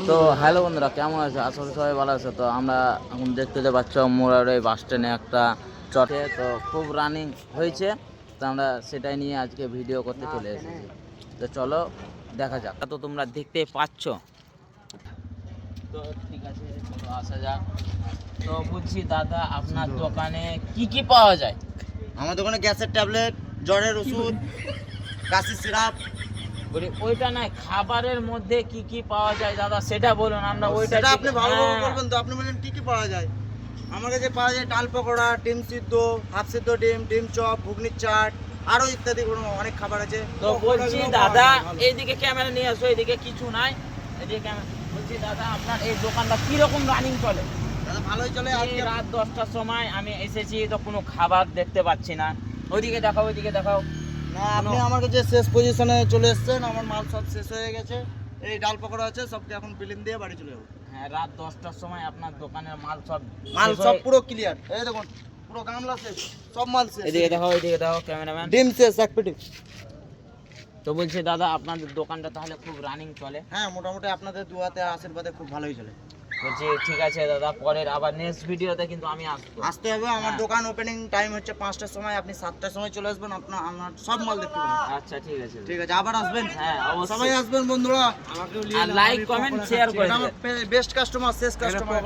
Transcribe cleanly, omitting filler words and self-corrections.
তো হ্যালো বন্ধুরা, কেমন আছে? আসলে সবাই ভালো আছে। তো আমরা এখন দেখতে পাচ্ছ মোরারে বাস স্ট্যান্ডে একটা চটে তো খুব রানিং হয়েছে, তো আমরা সেটাই নিয়ে আজকে ভিডিও করতে চলে এসেছি। তো চলো দেখা যাক। তো তোমরা দেখতে পাচ্ছ, তো ঠিক আছে চলো আসা যাক। তো বলছি দাদা, আপনার দোকানে কি কি পাওয়া যায়? আমার দোকানে গ্যাসের ট্যাবলেট, জ্বরের ওষুধ, কাশি সিরাপ। বলি ওইটা নয়, খাবারের মধ্যে কি কি পাওয়া যায় দাদা সেটা বলুন। আমরা ওইটা সেটা আপনি ভালোভাবে হ্যাঁ। বলবেন তো। আপনি বলেন কি কি পাওয়া যায়। আমার কাছে পাওয়া যায় ডাল পকোড়া, ডিম সিদ্ধ, হাফ সিদ্ধ ডিম, ডিম চপ, ঘুগনির চাট, আরো ইত্যাদি অনেক খাবার আছে। তো বলছি দাদা, এইদিকে ক্যামেরা নিয়ে আসো, এইদিকে কিছু নাই, এদিকে ক্যামেরা। বলছি দাদা, আপনার এই দোকানটা কিরকম রানিং চলে? দাদা ভালোই চলে। এই আজকে রাত 10টার সময় আমি এসেছি, তো কোনো খাবার দেখতে পাচ্ছি না। ওইদিকে দেখাও, ওইদিকে দেখাও। না, আপনি আমার কাছে শেষ পজিশনে চলে এসেছেন। আমার মাল সব শেষ হয়ে গেছে। এই ডাল পকোড়া আছে, সবকে এখন বিলিং দিয়ে বাড়ি চলে যাবো। হ্যাঁ, রাত 10টার সময় আপনার দোকানের মাল সব মাল শেষ সব হয়ে- পুরো ক্লিয়ার। এই দেখুন, পুরো গামলা শেষ, সব মাল শেষ। এদিকে দেখাও, এইদিকে দেখাও ক্যামেরাম্যান। ডিম শেষ এক পেটি। তো বলছি দাদা, আপনাদের দোকানটা তাহলে খুব রানিং চলে? হ্যাঁ, মোটামুটি আপনাদের দুয়াতে আশীর্বাদে খুব ভালোই চলে। বলছি ঠিক আছে দাদা, পরের আবার নেক্সট ভিডিওতে কিন্তু আমি আসবো। আসতে হবে। আমার হ্যাঁ। দোকান ওপেনিং টাইম হচ্ছে 5টার সময়। আপনি 7টার সময় চলে আসবেন। আমার সব মাল দেখতে পাবেন। আচ্ছা ঠিক আছে। ঠিক আছে, আবার আসবেন। হ্যাঁ অবশ্যই। সবাই আসবেন বন্ধুরা। আর লাইক কমেন্ট শেয়ার করে আমার দেবেন। বেস্ট কাস্টমার, শেষ কাস্টমার।